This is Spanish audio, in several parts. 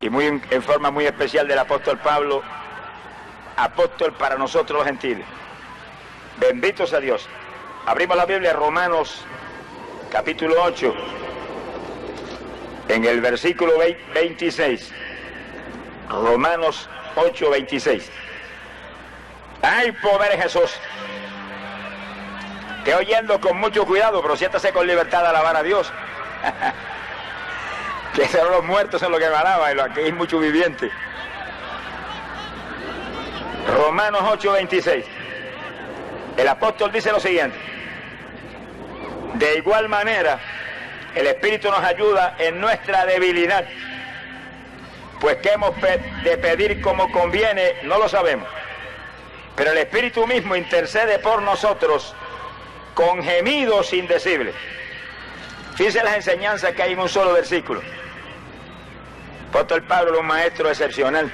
y en forma muy especial del apóstol Pablo, apóstol para nosotros los gentiles. Bendito sea Dios. Abrimos la Biblia, Romanos capítulo 8, en el versículo 26. Romanos 8, 26. Hay poder en Jesús. Te oyendo con mucho cuidado, pero siéntase con libertad a alabar a Dios. Que son los muertos en lo que alaban, y aquí hay muchos vivientes. Romanos 8, 26. El apóstol dice lo siguiente: de igual manera, el Espíritu nos ayuda en nuestra debilidad, pues que hemos de pedir como conviene, no lo sabemos. Pero el Espíritu mismo intercede por nosotros con gemidos indecibles. Fíjense las enseñanzas que hay en un solo versículo. Apóstol Pablo es un maestro excepcional.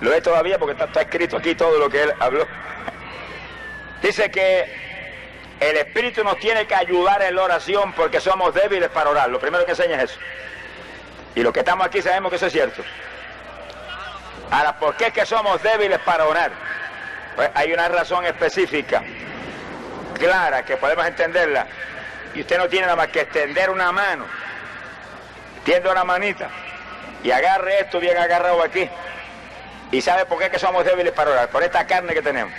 Lo es todavía porque está escrito aquí todo lo que él habló. Dice que el Espíritu nos tiene que ayudar en la oración porque somos débiles para orar. Lo primero que enseña es eso. Y los que estamos aquí sabemos que eso es cierto. Ahora, ¿por qué es que somos débiles para orar? Pues hay una razón específica, clara, que podemos entenderla. Y usted no tiene nada más que extender una mano. Tiende una manita y agarre esto bien agarrado aquí. ¿Y sabe por qué es que somos débiles para orar? Por esta carne que tenemos.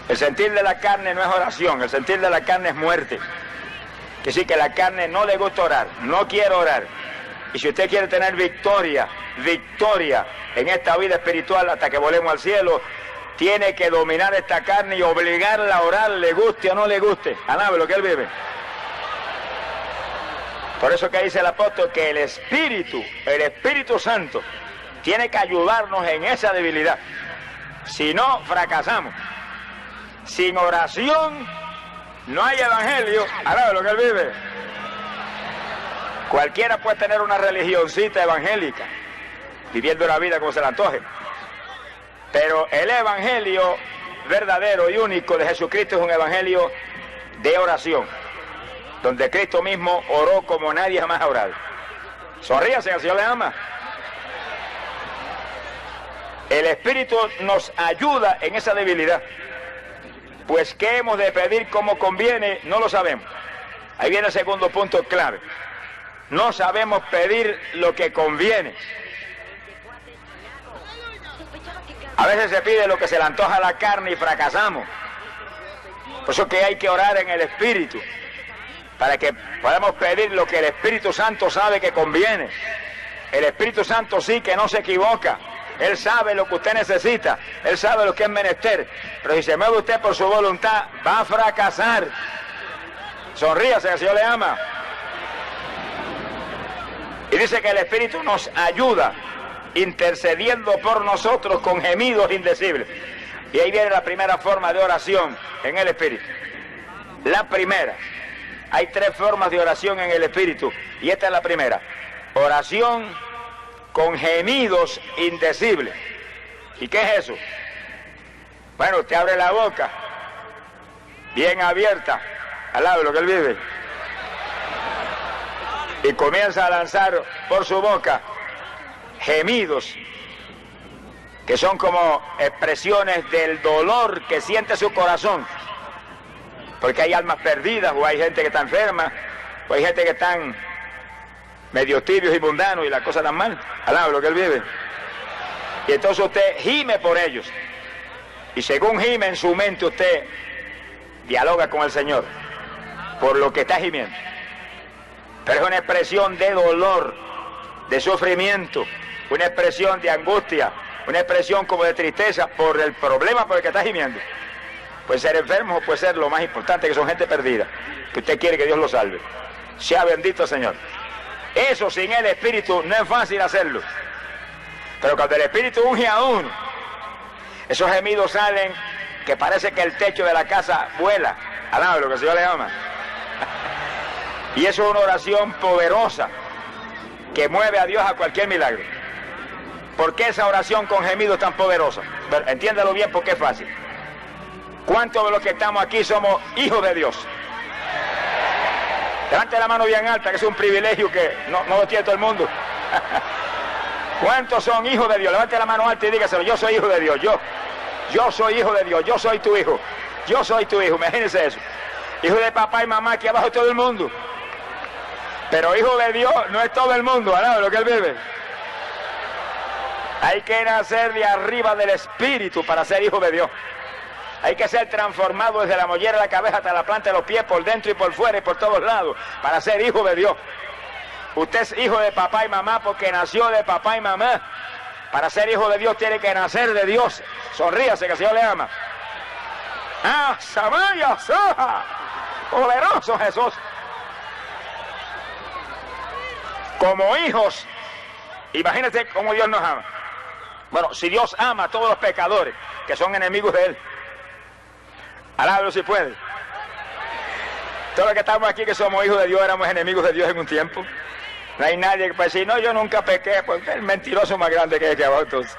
El sentir de la carne no es oración, el sentir de la carne es muerte. Que sí, que la carne no le gusta orar, no quiere orar. Y si usted quiere tener victoria en esta vida espiritual hasta que volvemos al cielo, tiene que dominar esta carne y obligarla a orar, le guste o no le guste. Alabe lo que él vive. Por eso que dice el apóstol que el Espíritu Santo, tiene que ayudarnos en esa debilidad. Si no, fracasamos. Sin oración no hay evangelio. Alabe lo que él vive. Cualquiera puede tener una religioncita evangélica, viviendo la vida como se le antoje. Pero el evangelio verdadero y único de Jesucristo es un evangelio de oración, donde Cristo mismo oró como nadie jamás ha orado. Sonríase, el Señor le ama. El Espíritu nos ayuda en esa debilidad. Pues qué hemos de pedir como conviene, no lo sabemos. Ahí viene el segundo punto clave. No sabemos pedir lo que conviene. A veces se pide lo que se le antoja a la carne y fracasamos. Por eso que hay que orar en el Espíritu, para que podamos pedir lo que el Espíritu Santo sabe que conviene. El Espíritu Santo sí que no se equivoca. Él sabe lo que usted necesita, Él sabe lo que es menester. Pero si se mueve usted por su voluntad, va a fracasar. Sonríase, el Señor le ama. Y dice que el Espíritu nos ayuda, intercediendo por nosotros con gemidos indecibles. Y ahí viene la primera forma de oración en el Espíritu. La primera. Hay tres formas de oración en el Espíritu, y esta es la primera. Oración con gemidos indecibles. ¿Y qué es eso? Bueno, usted abre la boca, bien abierta, al lado de lo que él vive, y comienza a lanzar por su boca gemidos que son como expresiones del dolor que siente su corazón, porque hay almas perdidas, o hay gente que está enferma, o hay gente que están medio tibios y mundanos y las cosas tan mal, al lado de lo que él vive. Y entonces usted gime por ellos, y según gime en su mente, usted dialoga con el Señor por lo que está gimiendo. Pero es una expresión de dolor, de sufrimiento, una expresión de angustia, una expresión como de tristeza por el problema por el que está gimiendo. Puede ser enfermo o puede ser lo más importante, que son gente perdida, que usted quiere que Dios lo salve. Sea bendito Señor. Eso sin el Espíritu no es fácil hacerlo. Pero cuando el Espíritu unge a uno, esos gemidos salen que parece que el techo de la casa vuela. Alaba lo que el Señor le ama. Y eso es una oración poderosa que mueve a Dios a cualquier milagro. ¿Por qué esa oración con gemidos tan poderosa? Pero entiéndalo bien porque es fácil. ¿Cuántos de los que estamos aquí somos hijos de Dios? Levante la mano bien alta, que es un privilegio que no lo tiene todo el mundo. ¿Cuántos son hijos de Dios? Levante la mano alta y dígaselo. Yo soy hijo de Dios. Yo soy hijo de Dios. Yo soy tu hijo. Yo soy tu hijo. Imagínense eso. Hijo de papá y mamá, aquí abajo todo el mundo. Pero hijo de Dios no es todo el mundo, ¿verdad? Lo que él vive. Hay que nacer de arriba del Espíritu para ser hijo de Dios. Hay que ser transformado desde la mollera de la cabeza hasta la planta de los pies, por dentro y por fuera y por todos lados, para ser hijo de Dios. Usted es hijo de papá y mamá porque nació de papá y mamá. Para ser hijo de Dios tiene que nacer de Dios. Sonríase que el Señor le ama. ¡Ah, Samaya, Soja! ¡Poderoso Jesús! Como hijos, imagínate cómo Dios nos ama. Bueno, si Dios ama a todos los pecadores que son enemigos de Él, alábalo si puede. Todos los que estamos aquí que somos hijos de Dios éramos enemigos de Dios en un tiempo. No hay nadie que pueda decir, no, yo nunca pequé, porque el mentiroso más grande que hay aquí abajo. Entonces,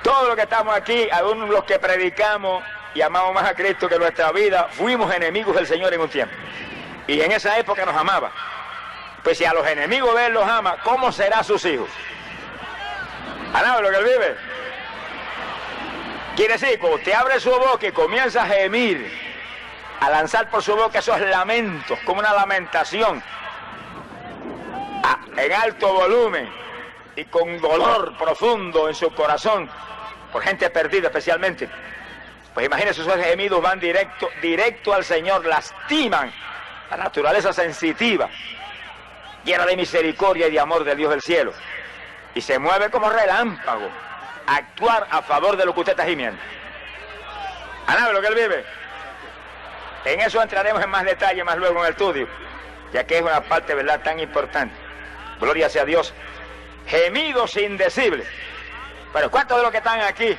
todos los que estamos aquí, aún los que predicamos y amamos más a Cristo que nuestra vida, fuimos enemigos del Señor en un tiempo. Y en esa época nos amaba. Pues si a los enemigos de Él los ama, ¿cómo será a sus hijos? ¿Alaba lo que Él vive? Quiere decir, cuando usted abre su boca y comienza a gemir, a lanzar por su boca esos lamentos, como una lamentación, en alto volumen y con dolor profundo en su corazón, por gente perdida especialmente, pues imagínense, esos gemidos van directo al Señor, lastiman la naturaleza sensitiva, llena de misericordia y de amor del Dios del cielo, y se mueve como relámpago a actuar a favor de lo que usted está gimiendo. ¿Alaba lo que Él vive? En eso entraremos en más detalle más luego en el estudio, ya que es una parte, ¿verdad?, tan importante. Gloria sea a Dios. Gemidos indecibles. Pero ¿cuántos de los que están aquí?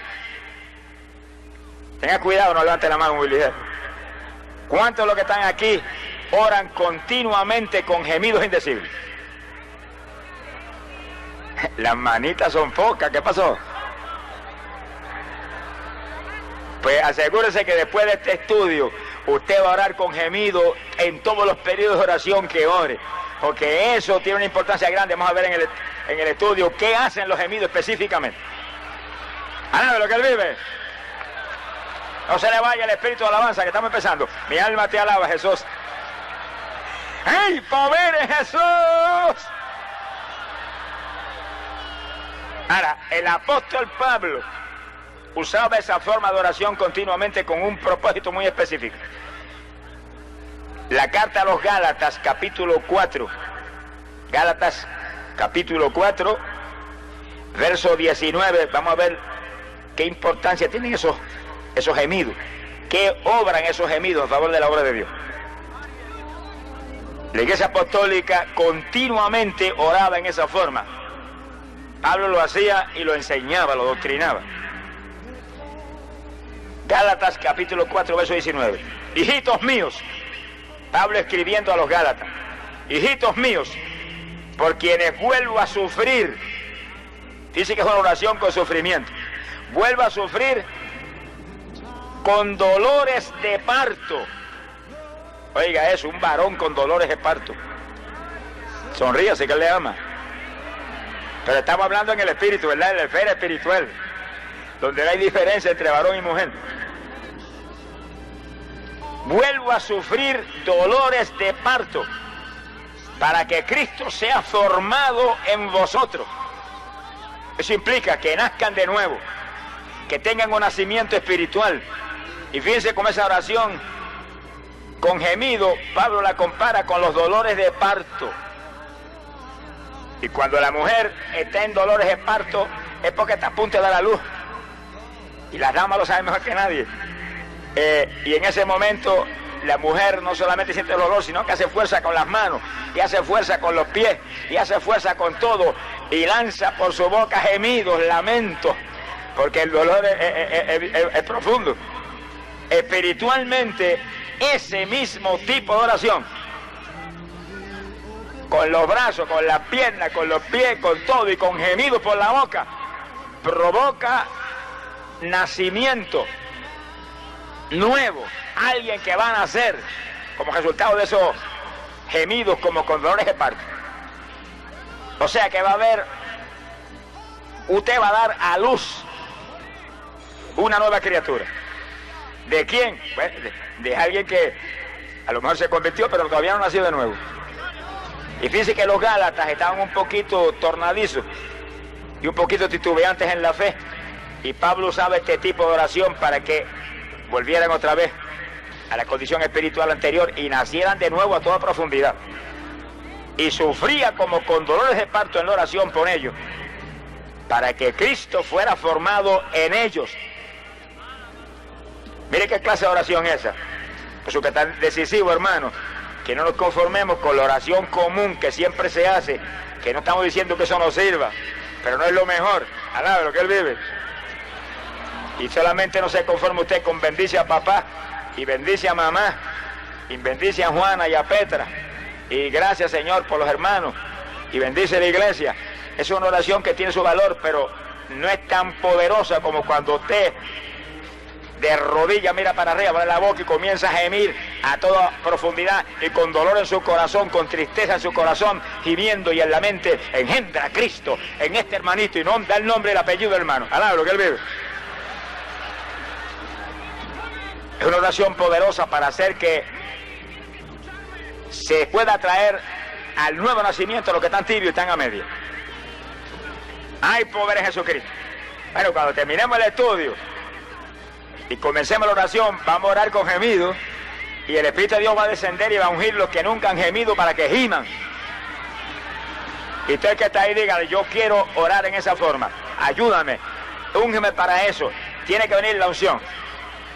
Tenga cuidado, no levante la mano muy ligero. ¿Cuántos de los que están aquí oran continuamente con gemidos indecibles? Las manitas son pocas, ¿qué pasó? Pues asegúrese que después de este estudio usted va a orar con gemido en todos los periodos de oración que ore, porque eso tiene una importancia grande. Vamos a ver en el estudio qué hacen los gemidos específicamente. ¿Alaba lo que Él vive? No se le vaya el espíritu de alabanza, que estamos empezando. Mi alma te alaba, Jesús. ¡Ey, poder de Jesús! Ahora, el apóstol Pablo usaba esa forma de oración continuamente con un propósito muy específico. La carta a los Gálatas, capítulo 4. Gálatas, capítulo 4, verso 19. Vamos a ver qué importancia tienen esos gemidos. ¿Qué obran esos gemidos a favor de la obra de Dios? La Iglesia Apostólica continuamente oraba en esa forma. Pablo lo hacía y lo enseñaba, lo doctrinaba. Gálatas capítulo 4, verso 19. Hijitos míos, Pablo escribiendo a los Gálatas, hijitos míos, por quienes vuelvo a sufrir. Dice que es una oración con sufrimiento. Vuelvo a sufrir con dolores de parto. Oiga eso, un varón con dolores de parto. Sonríase que Él le ama. Pero estamos hablando en el espíritu, ¿verdad? En la esfera espiritual, donde no hay diferencia entre varón y mujer. Vuelvo a sufrir dolores de parto para que Cristo sea formado en vosotros. Eso implica que nazcan de nuevo, que tengan un nacimiento espiritual. Y fíjense cómo esa oración con gemido, Pablo la compara con los dolores de parto. Y cuando la mujer está en dolores de parto es porque está a punto de dar a luz. Y las damas lo saben mejor que nadie. Y en ese momento la mujer no solamente siente el dolor, sino que hace fuerza con las manos, y hace fuerza con los pies, y hace fuerza con todo, y lanza por su boca gemidos, lamentos, porque el dolor es profundo. Espiritualmente, ese mismo tipo de oración, con los brazos, con las piernas, con los pies, con todo y con gemidos por la boca, provoca nacimiento nuevo, alguien que va a nacer como resultado de esos gemidos como con dolores de parto. O sea que va a haber usted va a dar a luz una nueva criatura. ¿De quién? Bueno, de alguien que a lo mejor se convirtió, pero todavía no nació de nuevo. Y fíjense que los Gálatas estaban un poquito tornadizos y un poquito titubeantes en la fe. Y Pablo usaba este tipo de oración para que volvieran otra vez a la condición espiritual anterior y nacieran de nuevo a toda profundidad. Y sufría como con dolores de parto en la oración por ellos, para que Cristo fuera formado en ellos. Mire qué clase de oración es esa. Por eso que es tan decisivo, hermano, que no nos conformemos con la oración común que siempre se hace, que no estamos diciendo que eso nos sirva, pero no es lo mejor. Alabe lo que Él vive. Y solamente no se conforme usted con bendice a papá, y bendice a mamá, y bendice a Juana y a Petra, y gracias, Señor, por los hermanos, y bendice la iglesia. Es una oración que tiene su valor, pero no es tan poderosa como cuando usted de rodillas mira para arriba, abre la boca y comienza a gemir a toda profundidad y con dolor en su corazón, con tristeza en su corazón, gimiendo y en la mente engendra a Cristo en este hermanito y no da el nombre y el apellido del hermano. Alaba lo que Él vive. Es una oración poderosa para hacer que se pueda traer al nuevo nacimiento a los que están tibios y están a media. Hay poder en Jesucristo. Bueno, cuando terminemos el estudio y comencemos la oración, vamos a orar con gemidos y el Espíritu de Dios va a descender y va a ungir los que nunca han gemido para que giman. Y usted que está ahí, dígale, yo quiero orar en esa forma, ayúdame, úngeme para eso. Tiene que venir la unción.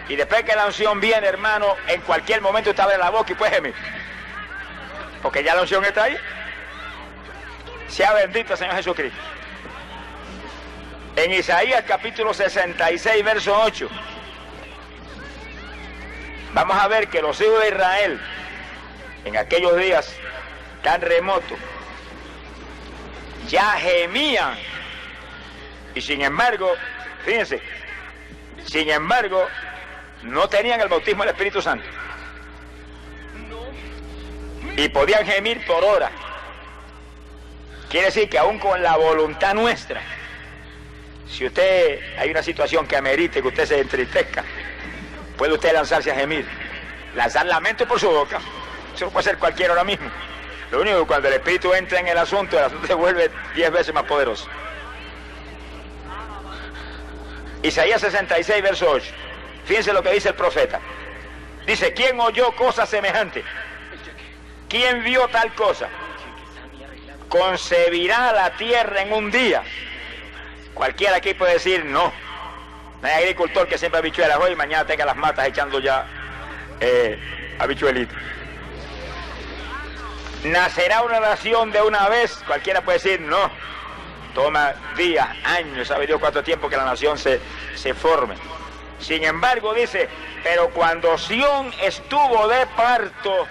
Y después que la unción viene, hermano, en cualquier momento usted abre la boca y puede gemir, porque ya la unción está ahí. Sea bendito el Señor Jesucristo. En Isaías capítulo 66, verso 8, vamos a ver que los hijos de Israel, en aquellos días tan remotos, ya gemían. Y sin embargo, fíjense, sin embargo, no tenían el bautismo del Espíritu Santo. Y podían gemir por horas. Quiere decir que aún con la voluntad nuestra, si usted hay una situación que amerite que usted se entristezca, puede usted lanzarse a gemir, lanzar lamento por su boca. Eso lo puede hacer cualquiera ahora mismo. Lo único que cuando el Espíritu entra en el asunto se vuelve 10 veces más poderoso. Isaías 66, verso 8. Fíjense lo que dice el profeta. Dice, ¿quién oyó cosa semejante? ¿Quién vio tal cosa? ¿Concebirá la tierra en un día? Cualquiera aquí puede decir no. No hay agricultor que siempre habichuelas hoy y mañana tenga las matas echando ya habichuelitas. ¿Nacerá una nación de una vez? Cualquiera puede decir no. Toma días, años, sabe Dios cuánto tiempo que la nación se forme. Sin embargo, dice, pero cuando Sión estuvo de parto,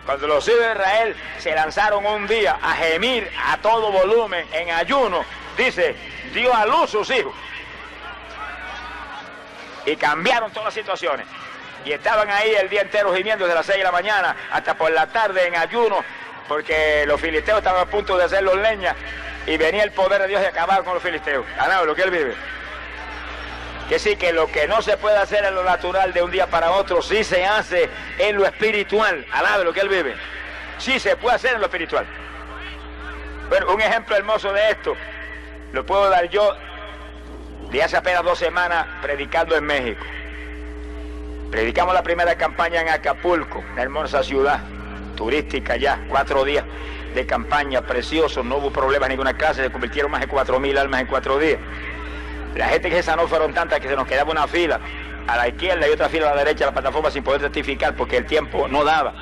cuando los hijos de Israel se lanzaron un día a gemir a todo volumen, en ayuno, dice, dio a luz sus hijos. Y cambiaron todas las situaciones. Y estaban ahí el día entero gimiendo desde las 6 de la mañana hasta por la tarde en ayuno, porque los filisteos estaban a punto de hacerlos leña y venía el poder de Dios y acabar con los filisteos. Ganado lo que Él vive. Que sí, que lo que no se puede hacer en lo natural de un día para otro, sí se hace en lo espiritual. Alabe lo que Él vive. Sí se puede hacer en lo espiritual. Bueno, un ejemplo hermoso de esto lo puedo dar yo de hace apenas 2 semanas predicando en México. Predicamos la primera campaña en Acapulco, una hermosa ciudad turística ya, 4 días de campaña preciosos, no hubo problemas en ninguna clase, se convirtieron más de 4.000 almas en 4 días. La gente que se sanó fueron tantas que se nos quedaba una fila a la izquierda y otra fila a la derecha de la plataforma sin poder testificar porque el tiempo no daba.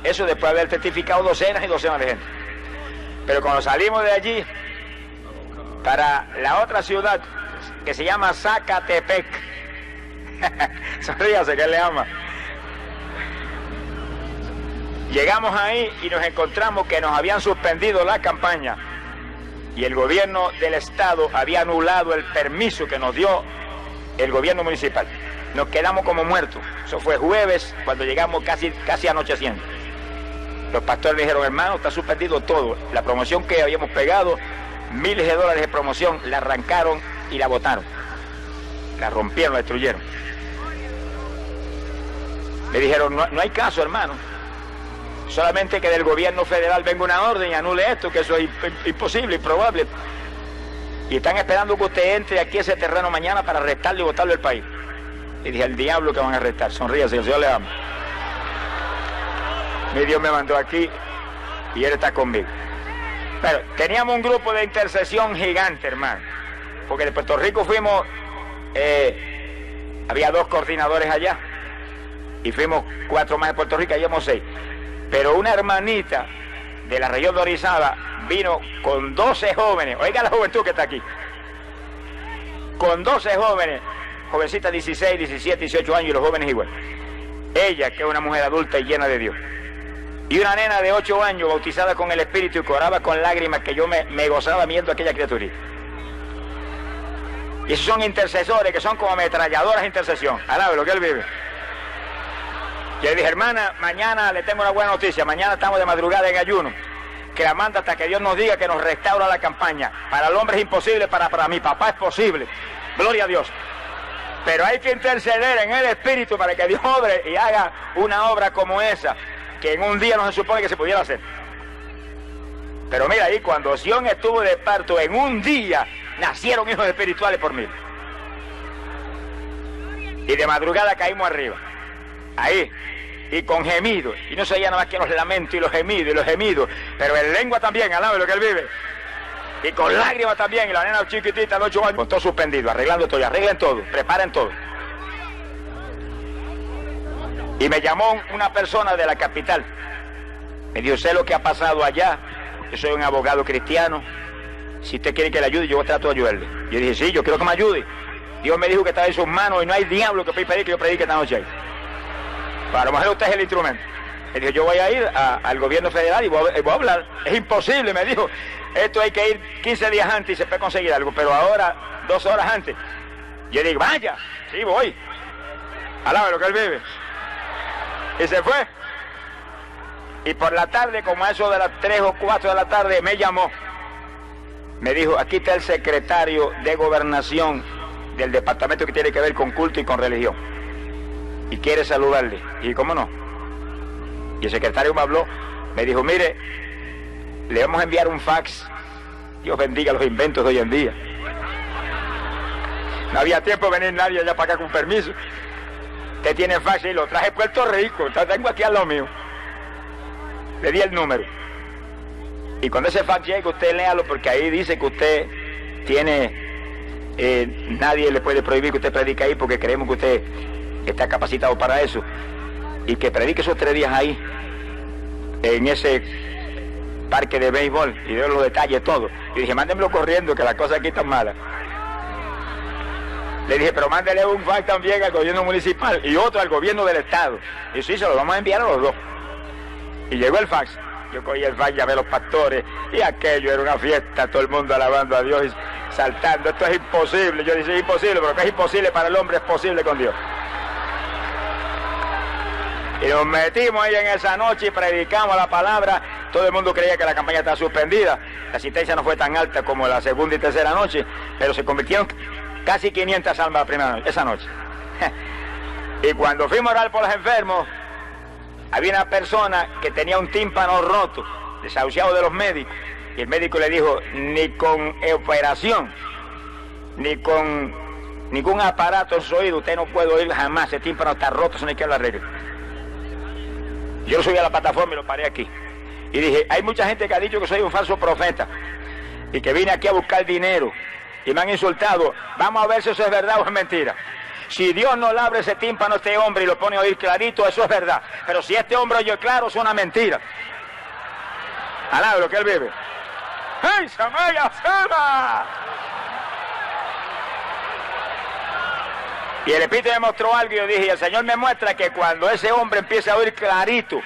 Eso después de haber testificado docenas y docenas de gente. Pero cuando salimos de allí para la otra ciudad que se llama Zacatepec, sonríase que él le ama, llegamos ahí y nos encontramos que nos habían suspendido la campaña y el gobierno del estado había anulado el permiso que nos dio el gobierno municipal. Nos quedamos como muertos. Eso fue jueves cuando llegamos casi anocheciendo. Los pastores dijeron, hermano, está suspendido todo. La promoción que habíamos pegado miles de dólares de promoción, la arrancaron y la botaron. La rompieron, la destruyeron. Le dijeron, no hay caso, hermano. Solamente que del gobierno federal venga una orden y anule esto, que eso es imposible, improbable. Y están esperando que usted entre aquí a ese terreno mañana para arrestarlo y botarlo del país. Y dije, al diablo que van a arrestar. Sonríase, el Señor le ama. Mi Dios me mandó aquí y Él está conmigo. Pero teníamos un grupo de intercesión gigante, hermano. Porque de Puerto Rico fuimos, había 2 coordinadores allá. Y fuimos 4 más de Puerto Rico, íbamos 6. Pero una hermanita de la región de Orizaba vino con 12 jóvenes. Oiga la juventud que está aquí. Con 12 jóvenes, jovencitas 16, 17, 18 años y los jóvenes igual. Ella, que es una mujer adulta y llena de Dios. Y una nena de 8 años bautizada con el Espíritu y que oraba con lágrimas, que yo me gozaba viendo a aquella criaturita. Y esos son intercesores que son como ametralladoras de intercesión. Alabe lo que Él vive. Yo le dije, hermana, mañana le tengo una buena noticia. Mañana estamos de madrugada en ayuno. Que la manda hasta que Dios nos diga que nos restaura la campaña. Para el hombre es imposible, para mi papá es posible. Gloria a Dios. Pero hay que interceder en el Espíritu para que Dios obre y haga una obra como esa, que en un día no se supone que se pudiera hacer. Pero mira ahí, cuando Sion estuvo de parto, en un día nacieron hijos espirituales por mí. Y de madrugada caímos arriba. Ahí. Y con gemidos. Y no se oía nada más que los lamentos y los gemidos. Pero en lengua también, alabe lo que Él vive. Y con lágrimas también. Y la nena chiquitita de 8 años. Con todo suspendido, arreglando todo. Arreglen todo, preparen todo. Y me llamó una persona de la capital. Me dijo, sé lo que ha pasado allá. Yo soy un abogado cristiano. Si usted quiere que le ayude, yo trato de ayudarle. Yo dije, sí, yo quiero que me ayude. Dios me dijo que estaba en sus manos y no hay diablo que pueda impedir que yo predique esta noche ahí. Para lo mejor usted es el instrumento. Él dijo, yo voy a ir al gobierno federal y voy a hablar. Es imposible, me dijo. Esto hay que ir 15 días antes y se puede conseguir algo, pero ahora 2 horas antes. Yo digo, vaya, sí voy. Alabe lo que Él vive. Y se fue. Y por la tarde, como a eso de las 3 o 4 de la tarde, me llamó. Me dijo, aquí está el secretario de Gobernación del departamento que tiene que ver con culto y con religión. Y quiere saludarle. Y dije, ¿cómo no? Y el secretario me habló, me dijo, mire, le vamos a enviar un fax. Dios bendiga los inventos de hoy en día. No había tiempo de venir nadie allá para acá con permiso. Usted tiene fax y lo traje a Puerto Rico. Tengo aquí al lado mío. Le di el número. Y cuando ese fax llegue, usted léalo, porque ahí dice que usted tiene... nadie le puede prohibir que usted predique ahí, porque creemos que usted está capacitado para eso. Y que predique esos 3 días ahí, en ese parque de béisbol, y de los detalles, todo. Y dije, mándemelo corriendo, que la cosa aquí está mala. Le dije, pero mándele un fax también al gobierno municipal y otro al gobierno del estado. Y sí, se lo vamos a enviar a los 2. Y llegó el fax. Yo cogí el fax, llamé a los pastores, y aquello era una fiesta, todo el mundo alabando a Dios y saltando. Esto es imposible. Yo dije, es imposible, pero que es imposible para el hombre, es posible con Dios. Y nos metimos ahí en esa noche y predicamos la palabra. Todo el mundo creía que la campaña estaba suspendida. La asistencia no fue tan alta como la segunda y tercera noche, pero se convirtieron casi 500 almas la primera noche, esa noche. Y cuando fuimos a orar por los enfermos, había una persona que tenía un tímpano roto, desahuciado de los médicos. Y el médico le dijo, ni con operación, ni con ningún aparato en su oído, usted no puede oír jamás. Ese tímpano está roto, eso no hay que lo arregle. Yo lo subí a la plataforma y lo paré aquí. Y dije, hay mucha gente que ha dicho que soy un falso profeta y que vine aquí a buscar dinero y me han insultado. Vamos a ver si eso es verdad o es mentira. Si Dios no le abre ese tímpano a este hombre y lo pone a oír clarito, eso es verdad. Pero si este hombre oye claro, es una mentira. Alaba lo que Él vive. ¡Hey, Samaya, Sama! Y el Espíritu me mostró algo y yo dije, y el Señor me muestra que cuando ese hombre empiece a oír clarito,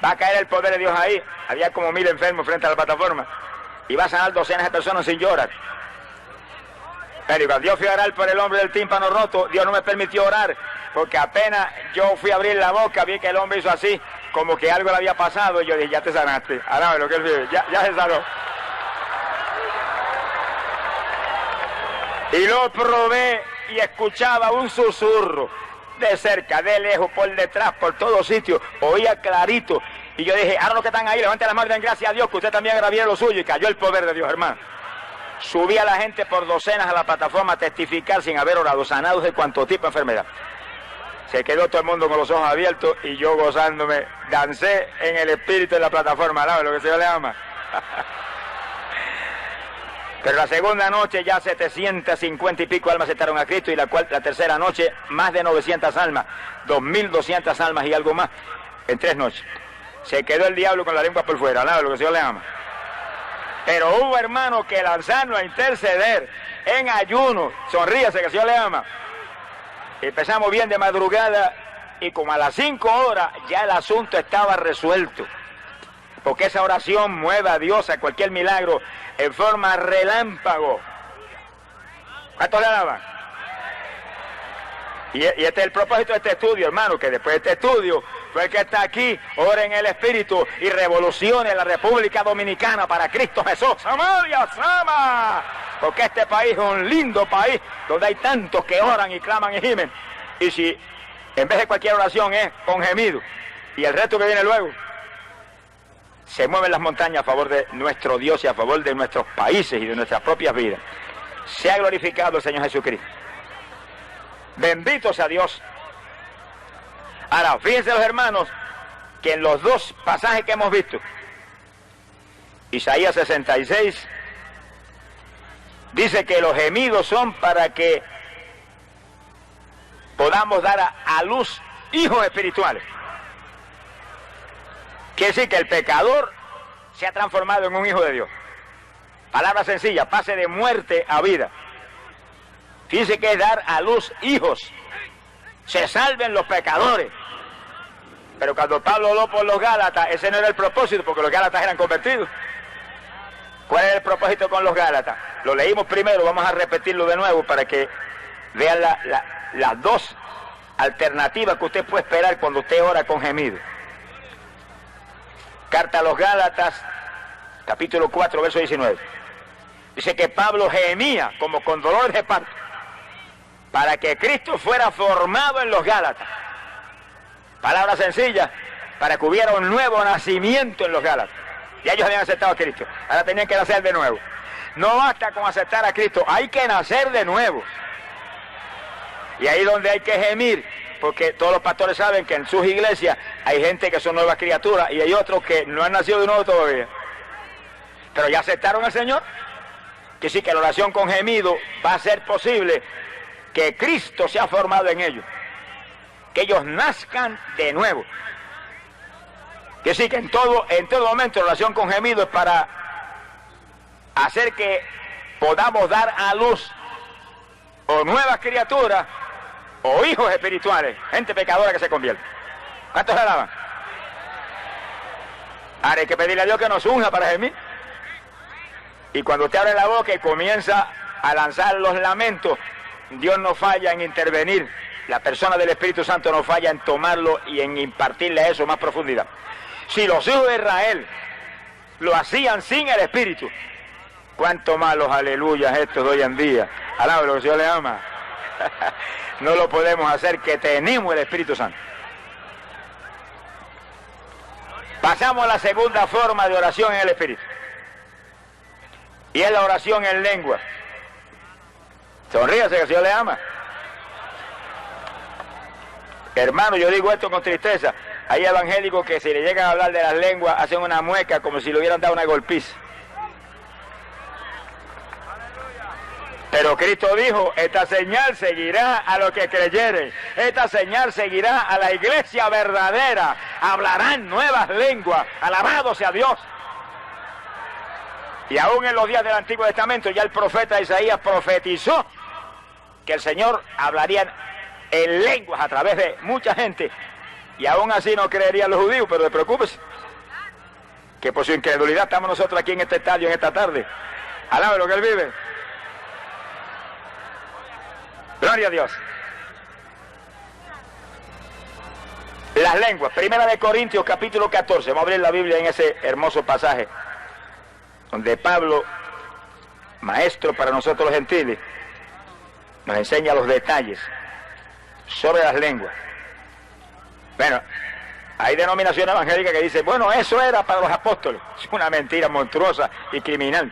va a caer el poder de Dios ahí. Había como 1000 enfermos frente a la plataforma. Y va a sanar docenas de personas sin llorar. Pero cuando Dios fui a orar por el hombre del tímpano roto, Dios no me permitió orar, porque apenas yo fui a abrir la boca, vi que el hombre hizo así, como que algo le había pasado, y yo dije, ya te sanaste. Ahora lo que Él vive, ya se sanó. Y lo probé y escuchaba un susurro de cerca, de lejos, por detrás, por todos sitios, oía clarito. Y yo dije, ahora los que están ahí, levanten las manos y den gracias a Dios, que usted también agravía lo suyo, y cayó el poder de Dios, hermano. Subía la gente por docenas a la plataforma a testificar sin haber orado, sanados de cuanto tipo de enfermedad. Se quedó todo el mundo con los ojos abiertos y yo gozándome, dancé en el espíritu de la plataforma, ¿sabes lo que se le llama? Pero la segunda noche ya 750 y pico almas aceptaron a Cristo, y la tercera noche más de 900 almas, 2200 almas y algo más en 3 noches. Se quedó el diablo con la lengua por fuera, ¿sabes lo que el Señor le llama? Pero hubo hermanos que lanzaron a interceder en ayuno, sonríase que el Señor le ama. Empezamos bien de madrugada y como a las 5 horas ya el asunto estaba resuelto. Porque esa oración mueve a Dios a cualquier milagro en forma relámpago. ¿Cuántos le alaban? Y este es el propósito de este estudio, hermano, que después de este estudio fue el que está aquí, ora en el Espíritu y revolucione la República Dominicana para Cristo Jesús. ¡Samaria, Sama! Porque este país es un lindo país donde hay tantos que oran y claman y gimen. Y si en vez de cualquier oración es con gemido y el resto que viene luego, se mueven las montañas a favor de nuestro Dios y a favor de nuestros países y de nuestras propias vidas. Sea glorificado el Señor Jesucristo. Bendito sea Dios. Ahora, fíjense los hermanos, que en los 2 pasajes que hemos visto, Isaías 66, dice que los gemidos son para que podamos dar a luz hijos espirituales. Quiere decir que el pecador se ha transformado en un hijo de Dios. Palabra sencilla, pase de muerte a vida. Fíjense que es dar a luz hijos. Se salven los pecadores. Pero cuando Pablo habló por los Gálatas, ese no era el propósito, porque los Gálatas eran convertidos. ¿Cuál era el propósito con los Gálatas? Lo leímos primero, vamos a repetirlo de nuevo para que vean las 2 alternativas que usted puede esperar cuando usted ora con gemido. Carta a los Gálatas, capítulo 4, verso 19. Dice que Pablo gemía como con dolores de parto para que Cristo fuera formado en los Gálatas. Palabra sencilla, para que hubiera un nuevo nacimiento en los Gálatas. Ya ellos habían aceptado a Cristo, ahora tenían que nacer de nuevo. No basta con aceptar a Cristo, hay que nacer de nuevo. Y ahí es donde hay que gemir, porque todos los pastores saben que en sus iglesias hay gente que son nuevas criaturas y hay otros que no han nacido de nuevo todavía. Pero ya aceptaron al Señor, que sí, que la oración con gemido va a ser posible que Cristo sea formado en ellos, que ellos nazcan de nuevo. Que sí, que en todo momento la oración con gemido es para hacer que podamos dar a luz o nuevas criaturas o hijos espirituales, gente pecadora que se convierte. ¿Cuántos le alaban? Ahora hay que pedirle a Dios que nos unja para gemir. Y cuando usted abre la boca y comienza a lanzar los lamentos, Dios no falla en intervenir. La persona del Espíritu Santo no falla en tomarlo y en impartirle a eso más profundidad. Si los hijos de Israel lo hacían sin el Espíritu, cuánto más los aleluyas estos de hoy en día. Alaba lo que el Señor le ama. No lo podemos hacer, que tenemos el Espíritu Santo. Pasamos a la segunda forma de oración en el Espíritu. Y es la oración en lengua. Sonríase que el Señor le ama. Hermano, yo digo esto con tristeza. Hay evangélicos que si le llegan a hablar de las lenguas hacen una mueca como si le hubieran dado una golpiza. Pero Cristo dijo, esta señal seguirá a los que creyeren. Esta señal seguirá a la iglesia verdadera. Hablarán nuevas lenguas. Alabado sea Dios. Y aún en los días del Antiguo Testamento ya el profeta Isaías profetizó que el Señor hablaría en lenguas a través de mucha gente. Y aún así no creerían los judíos, pero no preocúpese, que por su incredulidad estamos nosotros aquí en este estadio en esta tarde. Alabe lo que Él vive. Gloria a Dios. Las lenguas. Primera de Corintios, capítulo 14. Vamos a abrir la Biblia en ese hermoso pasaje, donde Pablo, maestro para nosotros los gentiles, nos enseña los detalles sobre las lenguas. Bueno, hay denominaciones evangélicas que dicen, bueno, eso era para los apóstoles. Es una mentira monstruosa y criminal.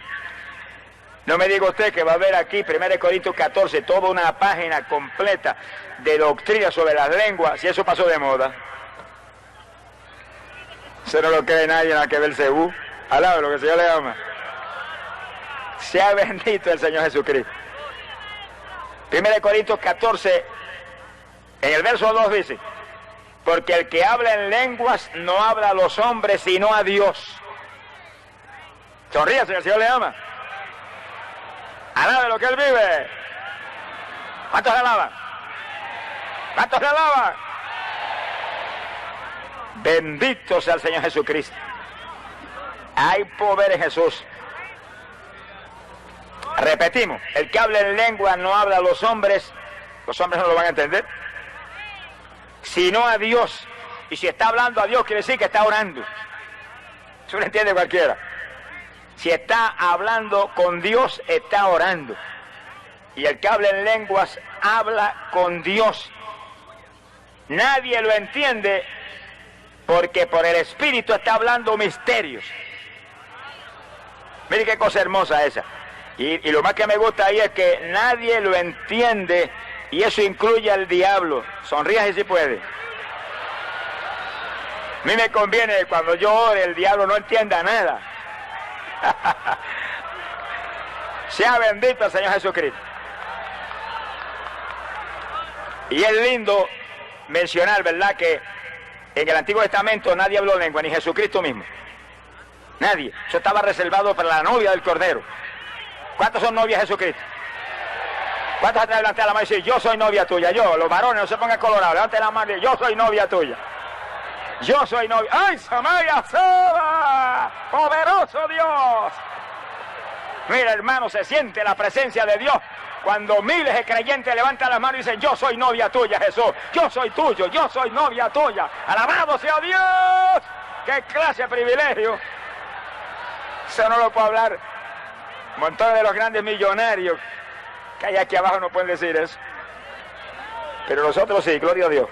No me diga usted que va a ver aquí, 1 Corintios 14, toda una página completa de doctrina sobre las lenguas, si eso pasó de moda. Eso no lo cree nadie, nada que ver Cebú. Alaba lo que el Señor le ama. Sea bendito el Señor Jesucristo. 1 Corintios 14, en el verso 2 dice, porque el que habla en lenguas no habla a los hombres, sino a Dios. Sonríase, el Señor le ama. Alabe lo que Él vive. ¿Cuántos le alaban? ¿Cuántos le alaban? Bendito sea el Señor Jesucristo. Hay poder en Jesús. Repetimos, el que habla en lengua no habla a los hombres no lo van a entender, sino a Dios. Y si está hablando a Dios, quiere decir que está orando. Eso lo entiende cualquiera. Si está hablando con Dios, está orando. Y el que habla en lenguas, habla con Dios. Nadie lo entiende porque por el Espíritu está hablando misterios. Mire qué cosa hermosa esa. Y lo más que me gusta ahí es que nadie lo entiende, y eso incluye al diablo. Sonríase si puede. A mí me conviene que cuando yo ore el diablo no entienda nada. Sea bendito el Señor Jesucristo. Y es lindo mencionar, ¿verdad?, que en el Antiguo Testamento nadie habló lengua, ni Jesucristo mismo. Nadie. Eso estaba reservado para la novia del Cordero. ¿Cuántos son novias de Jesucristo? ¿Cuántos atrás levantan la mano y dicen, yo soy novia tuya? Yo, los varones, no se pongan colorados, levanten la mano y yo soy novia tuya. Yo soy novia. ¡Ay, Samaya Soba! ¡Poderoso Dios! Mira, hermano, se siente la presencia de Dios cuando miles de creyentes levantan las manos y dicen, yo soy novia tuya, Jesús. Yo soy tuyo, yo soy novia tuya. ¡Alabado sea Dios! ¡Qué clase de privilegio! Eso no lo puedo hablar. Montones de los grandes millonarios que hay aquí abajo no pueden decir eso. Pero nosotros sí, gloria a Dios.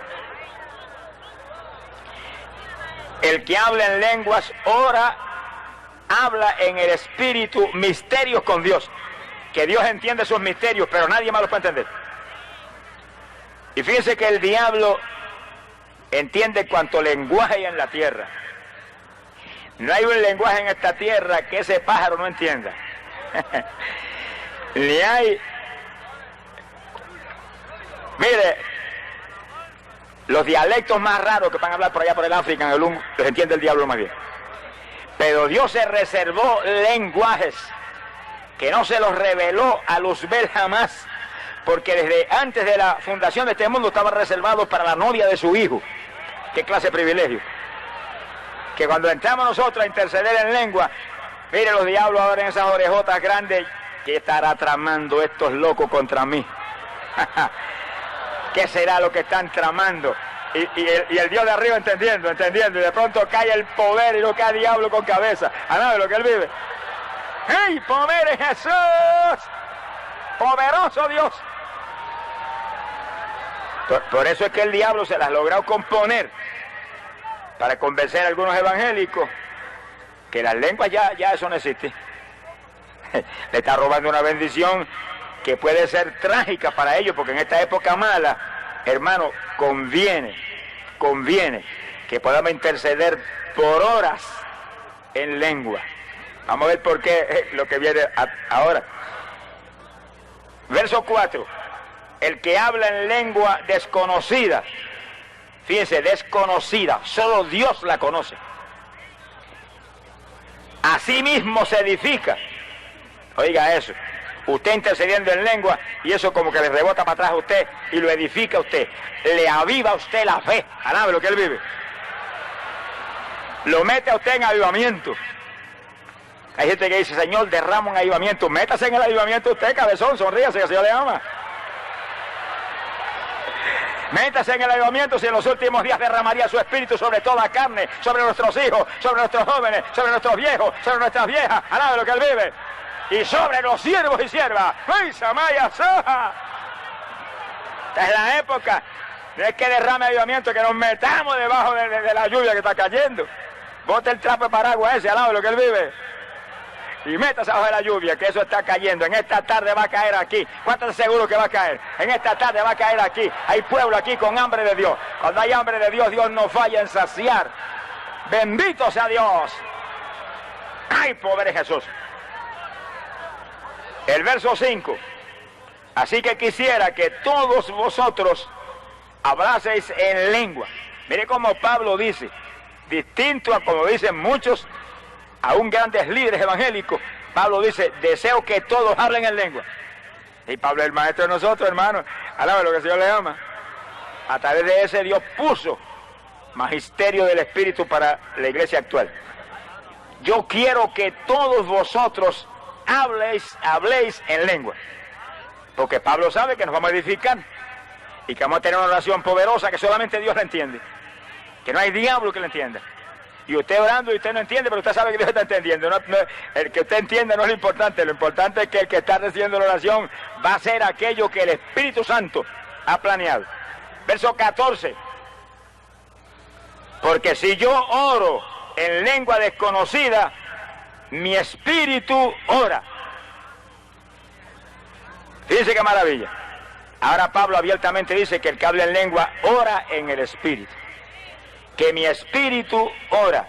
El que habla en lenguas ora, habla en el Espíritu misterios con Dios. Que Dios entiende sus misterios, pero nadie más los puede entender. Y fíjense que el diablo entiende cuanto lenguaje hay en la tierra. No hay un lenguaje en esta tierra que ese pájaro no entienda. Ni hay. Mire, los dialectos más raros que van a hablar por allá por el África, en el los entiende el diablo más bien. Pero Dios se reservó lenguajes que no se los reveló a Luzbel jamás, porque desde antes de la fundación de este mundo estaba reservado para la novia de su hijo. Qué clase de privilegio. Que cuando entramos nosotros a interceder en lengua, mire, los diablos ahora en esas orejotas grandes, ¿qué estará tramando estos locos contra mí? ¿Qué será lo que están tramando? Y el Dios de arriba entendiendo, y de pronto cae el poder y no cae el diablo con cabeza. ¿Sabe lo que él vive? ¡Hey, poder en Jesús! ¡Poderoso Dios! Por eso es que el diablo se las ha logrado componer para convencer a algunos evangélicos que las lenguas ya eso no existe. Le está robando una bendición que puede ser trágica para ellos, porque en esta época mala, hermano, conviene que podamos interceder por horas en lengua. Vamos a ver por qué lo que viene ahora. Verso 4. El que habla en lengua desconocida, fíjense, desconocida, solo Dios la conoce. Así mismo se edifica. Oiga eso, usted intercediendo en lengua y eso como que le rebota para atrás a usted y lo edifica a usted. Le aviva a usted la fe. Alabe lo que él vive. Lo mete a usted en avivamiento. Hay gente que dice, Señor, derrama un avivamiento. Métase en el avivamiento usted, cabezón, sonríase, que el Señor le ama. Métase en el avivamiento si en los últimos días derramaría su espíritu sobre toda carne, sobre nuestros hijos, sobre nuestros jóvenes, sobre nuestros viejos, sobre nuestras viejas. Alabe lo que él vive. Y sobre los siervos y siervas. ¡Ay, Samaya Soja! Esta es la época. No es que derrame avivamiento, que nos metamos debajo de la lluvia que está cayendo. Bote el trapo de paraguas ese al lado de lo que él vive. Y métase abajo de la lluvia, que eso está cayendo. En esta tarde va a caer aquí. ¿Cuántos seguros que va a caer? En esta tarde va a caer aquí. Hay pueblo aquí con hambre de Dios. Cuando hay hambre de Dios, Dios no falla en saciar. Bendito sea Dios. ¡Ay, pobre Jesús! El verso 5. Así que quisiera que todos vosotros hablaseis en lengua. Mire cómo Pablo dice, distinto a como dicen muchos, aún grandes líderes evangélicos. Pablo dice, deseo que todos hablen en lengua. Y Pablo es el maestro de nosotros, hermanos. Alaba lo que el Señor le ama. A través de ese Dios puso magisterio del Espíritu para la iglesia actual. Yo quiero que todos vosotros habléis en lengua. Porque Pablo sabe que nos vamos a edificar y que vamos a tener una oración poderosa que solamente Dios la entiende. Que no hay diablo que la entienda. Y usted orando y usted no entiende, pero usted sabe que Dios está entendiendo. El que usted entienda no es lo importante es que el que está recibiendo la oración va a hacer aquello que el Espíritu Santo ha planeado. Verso 14. Porque si yo oro en lengua desconocida, mi espíritu ora. Fíjense qué maravilla. Ahora Pablo abiertamente dice que el que habla en lengua ora en el espíritu. Que mi espíritu ora.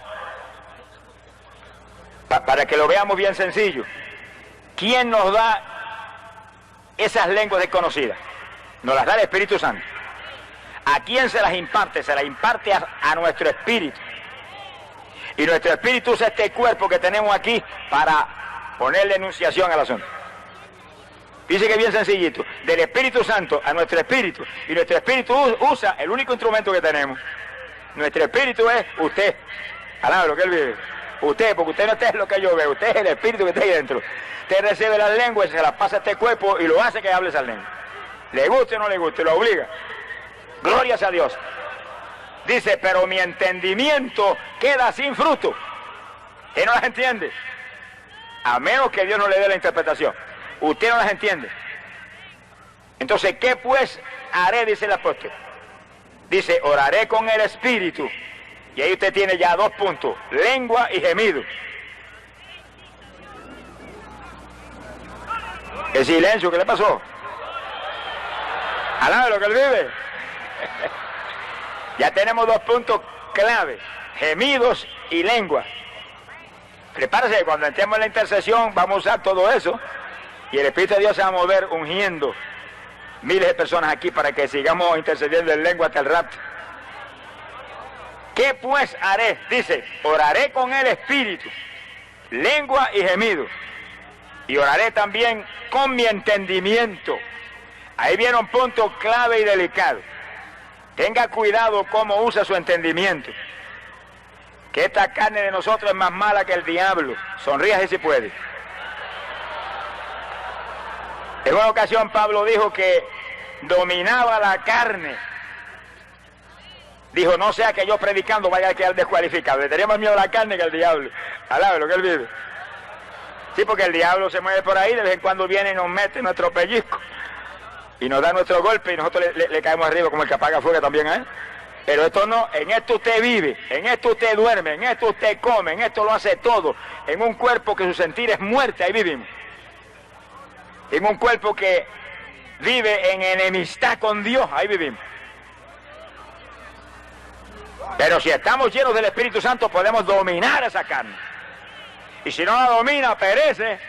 Para que lo veamos bien sencillo. ¿Quién nos da esas lenguas desconocidas? Nos las da el Espíritu Santo. ¿A quién se las imparte? Se las imparte a nuestro espíritu. Y nuestro espíritu usa este cuerpo que tenemos aquí para ponerle enunciación al asunto. Dice que es bien sencillito. Del Espíritu Santo a nuestro espíritu. Y nuestro espíritu usa el único instrumento que tenemos. Nuestro espíritu es usted. Alaba lo que él vive. Usted, porque usted no es lo que yo veo. Usted es el espíritu que está ahí dentro. Usted recibe las lenguas y se las pasa a este cuerpo y lo hace que hable esa lengua. Le guste o no le guste, lo obliga. Glorias a Dios. Dice, pero mi entendimiento queda sin fruto. Él no las entiende. A menos que Dios no le dé la interpretación. Usted no las entiende. Entonces, ¿qué pues haré? Dice el apóstol. Dice, oraré con el Espíritu. Y ahí usted tiene ya 2 puntos. Lengua y gemido. ¿Qué silencio? ¿Qué le pasó? Alaba lo que él vive. Ya tenemos 2 puntos clave. Gemidos y lengua. Prepárese, cuando entremos en la intercesión vamos a usar todo eso. Y el Espíritu de Dios se va a mover ungiendo miles de personas aquí para que sigamos intercediendo en lengua hasta el rapto. ¿Qué pues haré? Dice, oraré con el Espíritu, lengua y gemido. Y oraré también con mi entendimiento. Ahí viene un punto clave y delicado. Tenga cuidado cómo usa su entendimiento. Que esta carne de nosotros es más mala que el diablo. Sonríase si puede. En una ocasión Pablo dijo que dominaba la carne. Dijo, no sea que yo predicando vaya a quedar descualificado. Le tenemos miedo a la carne que al diablo. Alabe lo que él vive. Sí, porque el diablo se mueve por ahí, de vez en cuando viene y nos mete nuestro pellizco. Y nos da nuestro golpe y nosotros le caemos arriba como el que apaga fuego también a él. Pero esto no, en esto usted vive, en esto usted duerme, en esto usted come, en esto lo hace todo. En un cuerpo que su sentir es muerte, ahí vivimos. En un cuerpo que vive en enemistad con Dios, ahí vivimos. Pero si estamos llenos del Espíritu Santo podemos dominar esa carne. Y si no la domina, perece.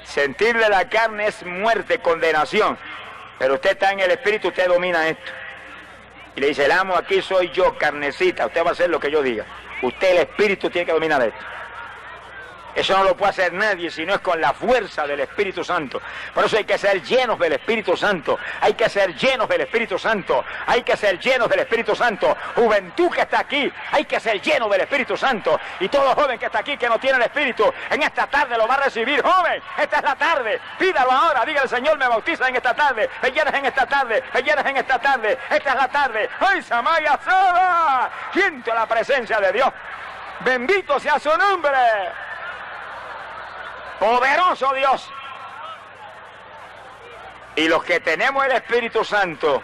Sentirle la carne es muerte, condenación. Pero usted está en el Espíritu, usted domina esto. Y le dice, el amo aquí soy yo, carnecita, usted va a hacer lo que yo diga. Usted, el Espíritu, tiene que dominar esto. Eso no lo puede hacer nadie si no es con la fuerza del Espíritu Santo. Por eso hay que ser llenos del Espíritu Santo. Hay que ser llenos del Espíritu Santo. Hay que ser llenos del Espíritu Santo. Juventud que está aquí, hay que ser llenos del Espíritu Santo. Y todo joven que está aquí que no tiene el Espíritu, en esta tarde lo va a recibir. Joven, esta es la tarde. Pídalo ahora. Diga, el Señor me bautiza en esta tarde. Me llenas en esta tarde. Me llenas en esta tarde. Esta es la tarde. ¡Ay, Samaya Soda! Siento la presencia de Dios. Bendito sea su nombre. Poderoso Dios. Y los que tenemos el Espíritu Santo,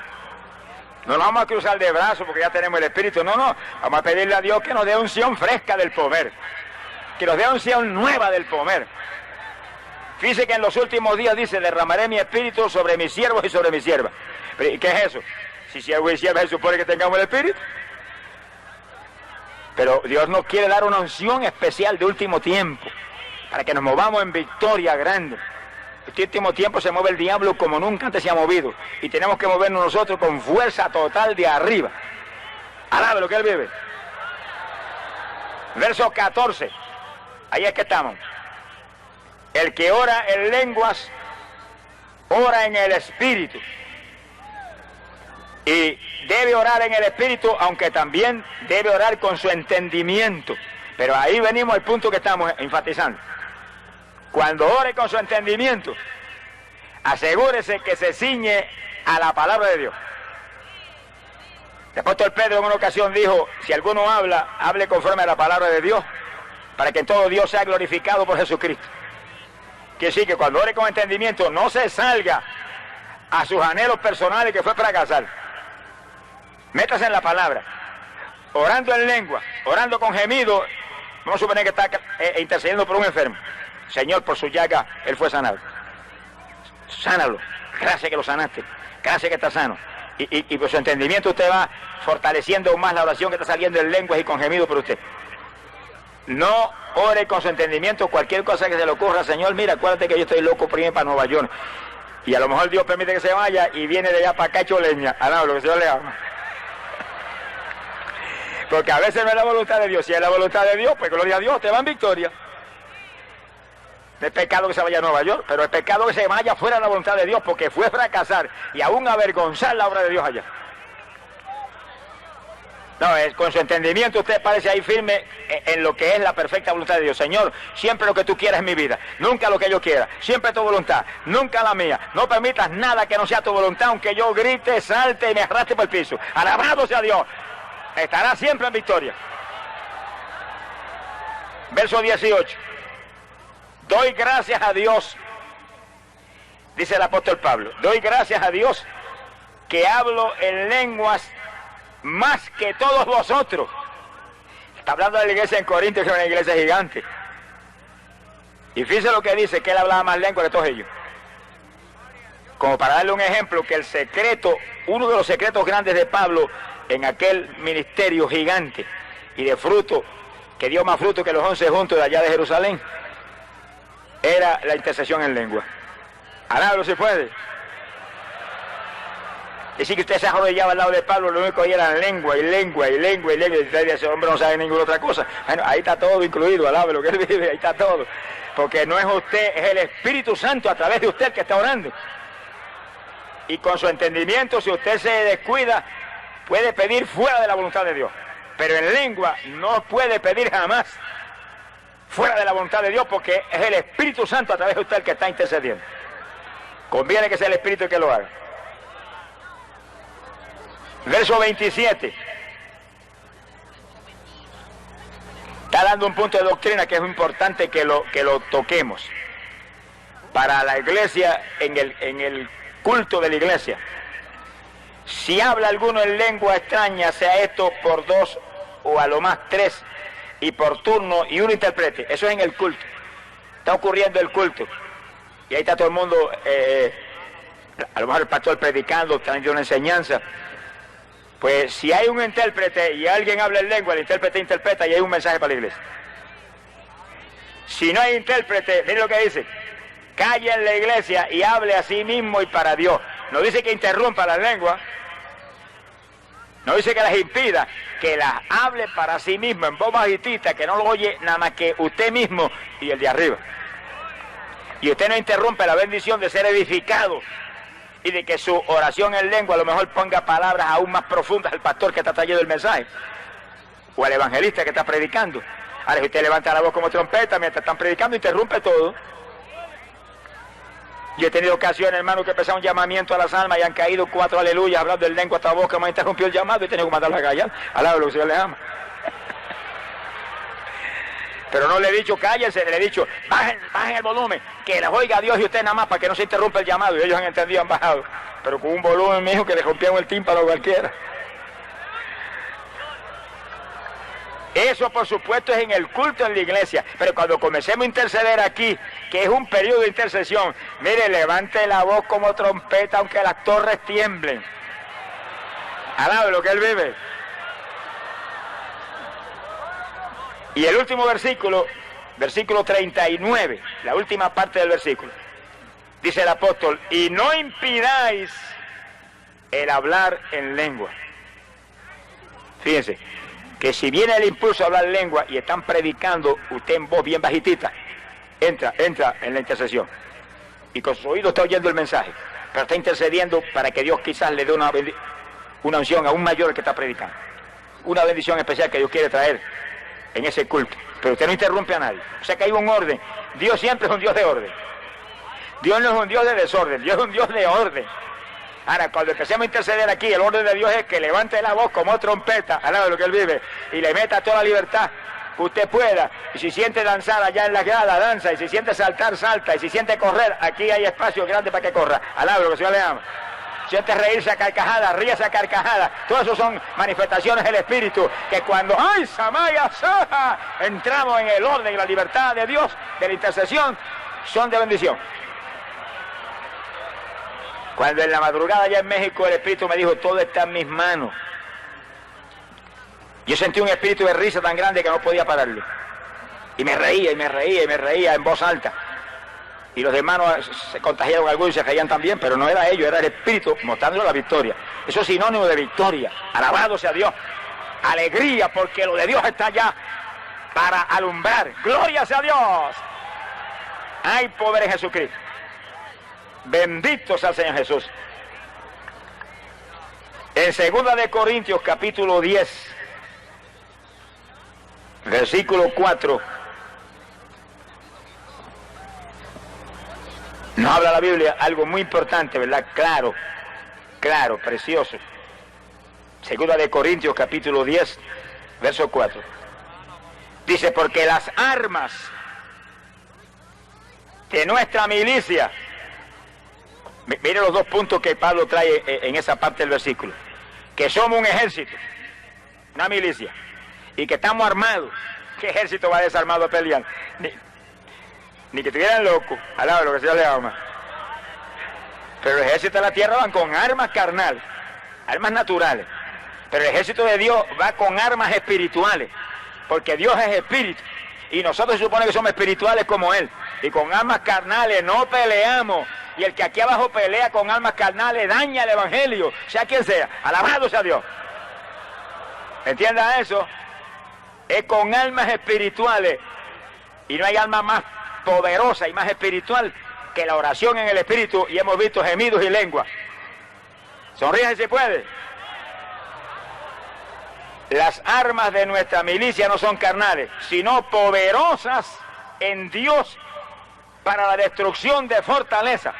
no nos vamos a cruzar de brazos porque ya tenemos el Espíritu, no, vamos a pedirle a Dios que nos dé unción fresca del poder, que nos dé unción nueva del poder. Fíjese que en los últimos días dice, derramaré mi Espíritu sobre mis siervos y sobre mis siervas. ¿Qué es eso? Si siervo y sierva se supone que tengamos el Espíritu. Pero Dios nos quiere dar una unción especial de último tiempo, para que nos movamos en victoria grande. Este último tiempo se mueve el diablo como nunca antes se ha movido, y tenemos que movernos nosotros con fuerza total de arriba. Alabe lo que él vive. Verso 14, ahí es que estamos. El que ora en lenguas, ora en el Espíritu. Y debe orar en el Espíritu, aunque también debe orar con su entendimiento. Pero ahí venimos al punto que estamos enfatizando. Cuando ore con su entendimiento, asegúrese que se ciñe a la palabra de Dios. El apóstol Pedro en una ocasión dijo, si alguno habla, hable conforme a la palabra de Dios, para que en todo Dios sea glorificado por Jesucristo. Quiere decir que cuando ore con entendimiento, no se salga a sus anhelos personales que fue fracasar. Métase en la palabra, orando en lengua, orando con gemido. Vamos a suponer que está intercediendo por un enfermo. Señor, por su llaga, él fue sanado. Sánalo. Gracias que lo sanaste. Gracias que está sano. Y por su entendimiento usted va fortaleciendo aún más la oración que está saliendo en lenguas y con gemido por usted. No ore con su entendimiento cualquier cosa que se le ocurra. Señor, mira, acuérdate que yo estoy loco por irme para Nueva York. Y a lo mejor Dios permite que se vaya y viene de allá para acá hecho leña. Alaba lo que el Señor le ama. Porque a veces no es la voluntad de Dios. Si es la voluntad de Dios, pues gloria a Dios, te va en victoria. No es pecado que se vaya a Nueva York, pero es pecado que se vaya fuera de la voluntad de Dios, porque fue fracasar y aún avergonzar la obra de Dios allá. No, con su entendimiento usted parece ahí firme en lo que es la perfecta voluntad de Dios. Señor, siempre lo que tú quieras en mi vida, nunca lo que yo quiera, siempre tu voluntad, nunca la mía. No permitas nada que no sea tu voluntad, aunque yo grite, salte y me arrastre por el piso. Alabado sea Dios, estará siempre en victoria. Verso 18. Doy gracias a Dios, dice el apóstol Pablo, doy gracias a Dios que hablo en lenguas más que todos vosotros. Está hablando de la iglesia en Corinto, que es una iglesia gigante. Y fíjese lo que dice, que él hablaba más lenguas que todos ellos. Como para darle un ejemplo, que el secreto, uno de los secretos grandes de Pablo en aquel ministerio gigante y de fruto, que dio más fruto que los 11 juntos de allá de Jerusalén, era la intercesión en lengua. Alábalo si puede. Decir que usted se arrodillaba al lado de Pablo, lo único que era lengua y lengua y lengua y lengua, y usted dice, ese hombre no sabe ninguna otra cosa. Bueno, ahí está todo incluido, alábalo que él vive, ahí está todo. Porque no es usted, es el Espíritu Santo a través de usted el que está orando. Y con su entendimiento, si usted se descuida, puede pedir fuera de la voluntad de Dios. Pero en lengua no puede pedir jamás fuera de la voluntad de Dios, porque es el Espíritu Santo a través de usted el que está intercediendo. Conviene que sea el Espíritu el que lo haga. Verso 27. Está dando un punto de doctrina que es importante que lo toquemos. Para la iglesia, en el culto de la iglesia. Si habla alguno en lengua extraña, sea esto por 2 o a lo más 3, y por turno, y uno interprete. Eso es en el culto. Está ocurriendo el culto. Y ahí está todo el mundo, a lo mejor el pastor predicando, teniendo una enseñanza. Pues si hay un intérprete y alguien habla en lengua, el intérprete interpreta y hay un mensaje para la iglesia. Si no hay intérprete, mire lo que dice. Calle en la iglesia y hable a sí mismo y para Dios. No dice que interrumpa las lenguas. No dice que las impida, que las hable para sí mismo en voz bajitita, que no lo oye nada más que usted mismo y el de arriba. Y usted no interrumpe la bendición de ser edificado y de que su oración en lengua a lo mejor ponga palabras aún más profundas al pastor que está trayendo el mensaje o al evangelista que está predicando. Ahora, si usted levanta la voz como trompeta mientras están predicando, interrumpe todo. Yo he tenido ocasiones, hermano, que empezaba un llamamiento a las almas y han caído 4 aleluyas hablando en lengua hasta boca, me interrumpió el llamado y he tenido que mandarlo a callar. Alaba lo que el Señor le ama. Pero no le he dicho cállense, le he dicho bajen el volumen, que les oiga Dios y usted nada más para que no se interrumpa el llamado. Y ellos han entendido, han bajado. Pero con un volumen, mijo, que le rompieron el tímpano a cualquiera. Eso, por supuesto, es en el culto en la iglesia. Pero cuando comencemos a interceder aquí, que es un periodo de intercesión, mire, levante la voz como trompeta, aunque las torres tiemblen. Alabe lo que él vive. Y el último versículo, versículo 39, la última parte del versículo, dice el apóstol, y no impidáis el hablar en lengua. Fíjense, que si viene el impulso a hablar lengua y están predicando, usted en voz bien bajitita, entra en la intercesión. Y con su oído está oyendo el mensaje, pero está intercediendo para que Dios quizás le dé una unción aún mayor al que está predicando. Una bendición especial que Dios quiere traer en ese culto. Pero usted no interrumpe a nadie. O sea que hay un orden. Dios siempre es un Dios de orden. Dios no es un Dios de desorden, Dios es un Dios de orden. Ahora, cuando empecemos a interceder aquí, el orden de Dios es que levante la voz como trompeta, al lado de lo que él vive, y le meta toda la libertad que usted pueda. Y si siente danzar allá en la grada, danza. Y si siente saltar, salta. Y si siente correr, aquí hay espacio grande para que corra. Al lado de lo que el Señor le ama. Siente reírse a carcajadas, ríase a carcajadas. Todo eso son manifestaciones del Espíritu, que cuando ¡ay, Samaya Saja! Entramos en el orden y la libertad de Dios, de la intercesión, son de bendición. Cuando en la madrugada allá en México el Espíritu me dijo, todo está en mis manos. Yo sentí un espíritu de risa tan grande que no podía pararlo. Y me reía, y me reía, y me reía en voz alta. Y los hermanos se contagiaron algunos y se reían también, pero no era ellos, era el Espíritu mostrando la victoria. Eso es sinónimo de victoria. Alabado sea Dios. Alegría, porque lo de Dios está allá para alumbrar. Gloria sea Dios. Hay poder en Jesucristo. Bendito sea el Señor Jesús. En 2 de Corintios capítulo 10, versículo 4, nos habla la Biblia algo muy importante, ¿verdad? Claro, precioso. 2 de Corintios capítulo 10, verso 4. Dice, porque las armas de nuestra milicia, mire los dos puntos que Pablo trae en esa parte del versículo, que somos un ejército, una milicia, y que estamos armados. ¿Qué ejército va desarmado a pelear? Ni que estuvieran locos, al lado de lo que se le ama. Pero el ejército de la tierra van con armas carnales, armas naturales. Pero el ejército de Dios va con armas espirituales, porque Dios es espíritu, y nosotros se supone que somos espirituales como Él. Y con armas carnales no peleamos. Y el que aquí abajo pelea con armas carnales daña el evangelio, sea quien sea. Alabado sea Dios. ¿Entiendan eso? Es con armas espirituales. Y no hay arma más poderosa y más espiritual que la oración en el Espíritu. Y hemos visto gemidos y lenguas. Sonríe si puede. Las armas de nuestra milicia no son carnales, sino poderosas en Dios para la destrucción de fortaleza.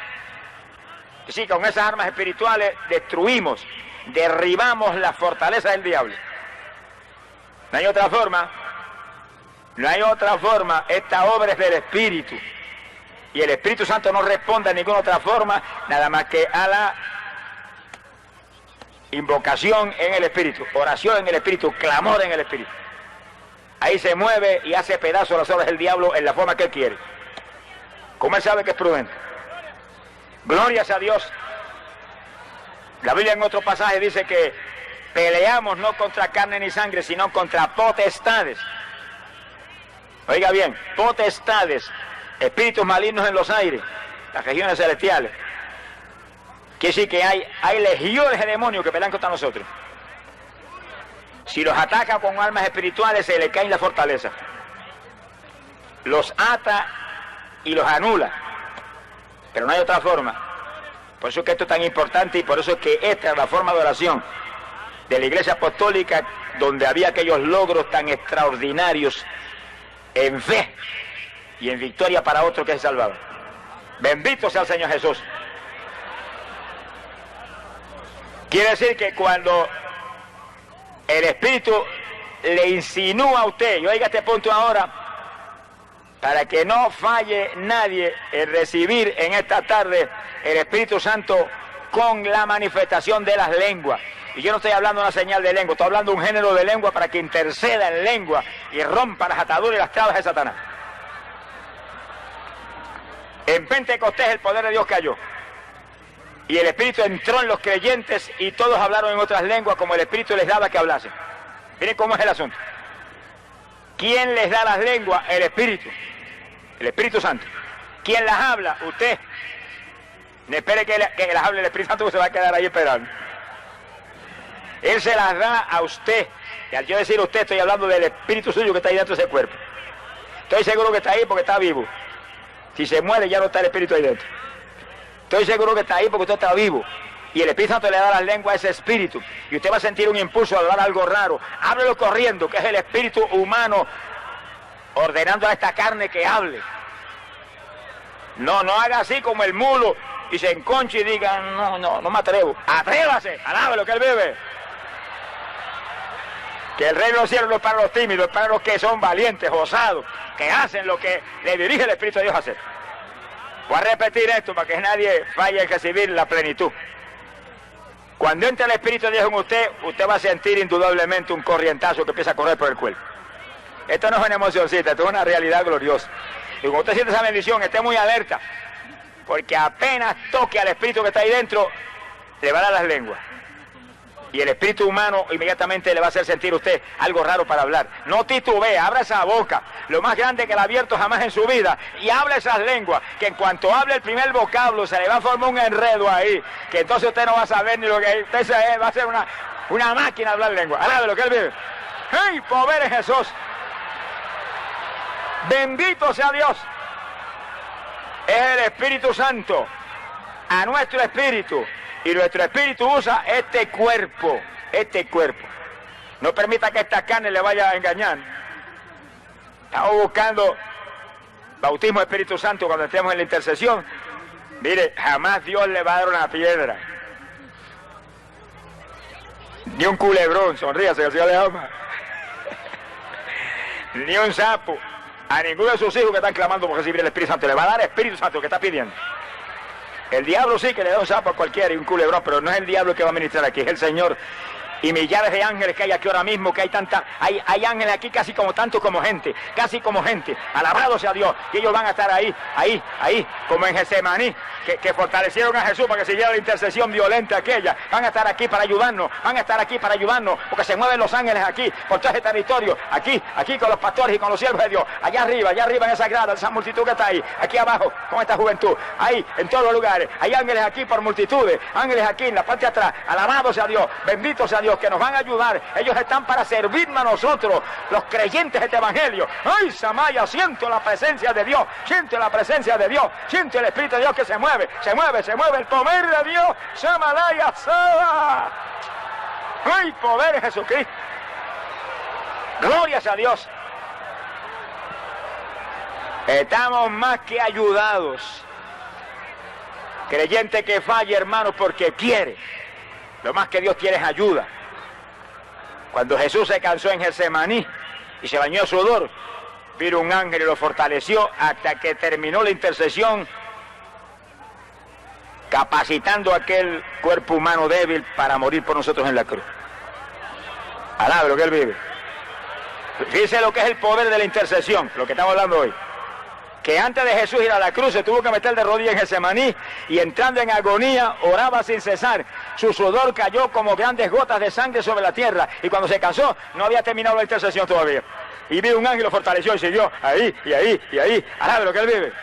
Sí, con esas armas espirituales destruimos, derribamos la fortaleza del diablo. No hay otra forma. No hay otra forma. Esta obra es del Espíritu. Y el Espíritu Santo no responde a ninguna otra forma, nada más que a la invocación en el Espíritu, oración en el Espíritu, clamor en el Espíritu. Ahí se mueve y hace pedazos las obras del diablo en la forma que él quiere. Como él sabe que es prudente. Gloria sea a Dios. La Biblia en otro pasaje dice que peleamos no contra carne ni sangre, sino contra potestades. Oiga bien, potestades, espíritus malignos en los aires, las regiones celestiales. Quiere decir que hay legiones de demonios que pelean contra nosotros. Si los ataca con armas espirituales, se le cae la fortaleza. Los ata y los anula. Pero no hay otra forma. Por eso es que esto es tan importante y por eso es que esta es la forma de oración de la Iglesia Apostólica, donde había aquellos logros tan extraordinarios en fe y en victoria para otro que se salvaba. Bendito sea el Señor Jesús. Quiere decir que cuando el Espíritu le insinúa a usted, y oiga este punto ahora, para que no falle nadie en recibir en esta tarde el Espíritu Santo con la manifestación de las lenguas. Y yo no estoy hablando de una señal de lengua, estoy hablando de un género de lengua para que interceda en lengua y rompa las ataduras y las trabas de Satanás. En Pentecostés el poder de Dios cayó y el Espíritu entró en los creyentes y todos hablaron en otras lenguas como el Espíritu les daba que hablasen. Miren cómo es el asunto. ¿Quién les da las lenguas? El Espíritu Santo. ¿Quién las habla? Usted. No espere que las hable el Espíritu Santo, porque se va a quedar ahí esperando. Él se las da a usted. Y al yo decir usted, estoy hablando del Espíritu suyo que está ahí dentro de ese cuerpo. Estoy seguro que está ahí porque está vivo. Si se muere ya no está el Espíritu ahí dentro. Estoy seguro que está ahí porque usted está vivo. Y el Espíritu Santo le da las lenguas a ese espíritu. Y usted va a sentir un impulso a hablar algo raro. Háblelo corriendo, que es el espíritu humano ordenando a esta carne que hable. No haga así como el mulo y se enconche y diga, no me atrevo. Atrévase, alabe lo que él bebe. Que el reino de los cielos no es para los tímidos, es para los que son valientes, osados, que hacen lo que le dirige el Espíritu de Dios a hacer. Voy a repetir esto para que nadie falle en recibir la plenitud. Cuando entre el Espíritu de Dios en usted, usted va a sentir indudablemente un corrientazo que empieza a correr por el cuerpo. Esto no es una emocioncita, esto es una realidad gloriosa. Y cuando usted siente esa bendición, esté muy alerta, porque apenas toque al Espíritu que está ahí dentro, le va a dar las lenguas. Y el espíritu humano inmediatamente le va a hacer sentir a usted algo raro para hablar. No titubee, abra esa boca, lo más grande que le ha abierto jamás en su vida, y habla esas lenguas, que en cuanto hable el primer vocablo se le va a formar un enredo ahí, que entonces usted no va a saber ni lo que usted va a ser una máquina de hablar lengua. Alabe lo que él vive. ¡Hey, pobre Jesús! Bendito sea Dios. Es el Espíritu Santo a nuestro espíritu. Y nuestro espíritu usa este cuerpo. No permita que esta carne le vaya a engañar. Estamos buscando bautismo de Espíritu Santo cuando estemos en la intercesión. Mire, jamás Dios le va a dar una piedra. Ni un culebrón, sonríase que el Señor le ama. Ni un sapo. A ninguno de sus hijos que están clamando por recibir el Espíritu Santo le va a dar Espíritu Santo que está pidiendo. El diablo sí que le da un sapo a cualquiera y un culebrón, pero no es el diablo el que va a ministrar aquí, es el Señor. Y millares de ángeles que hay aquí ahora mismo, que hay ángeles aquí casi como tanto como gente, alabado sea Dios, y ellos van a estar ahí, como en Getsemaní, que fortalecieron a Jesús para que siguiera la intercesión violenta aquella. Van a estar aquí para ayudarnos, porque se mueven los ángeles aquí, por todo ese territorio, aquí con los pastores y con los siervos de Dios, allá arriba en esa grada, esa multitud que está ahí, aquí abajo, con esta juventud, ahí, en todos los lugares, hay ángeles aquí por multitudes, ángeles aquí en la parte de atrás, alabado sea Dios, bendito sea Dios, que nos van a ayudar. Ellos están para servirnos a nosotros, los creyentes de este evangelio. ¡Ay, Samaya! Siento la presencia de Dios, siento el Espíritu de Dios que se mueve el poder de Dios. Samalaya Saba. ¡Ay, poder de Jesucristo! Glorias a Dios. Estamos más que ayudados. Creyente que falle, hermano, porque quiere. Lo más que Dios quiere es ayuda. Cuando Jesús se cansó en Getsemaní y se bañó de sudor, vino un ángel y lo fortaleció hasta que terminó la intercesión, capacitando a aquel cuerpo humano débil para morir por nosotros en la cruz. Alabe lo que él vive. Fíjense lo que es el poder de la intercesión, lo que estamos hablando hoy. Que antes de Jesús ir a la cruz se tuvo que meter de rodillas en Getsemaní y entrando en agonía oraba sin cesar. Su sudor cayó como grandes gotas de sangre sobre la tierra y cuando se cansó no había terminado la intercesión todavía. Y vino un ángel, lo fortaleció y siguió ahí. Alabe lo que él vive.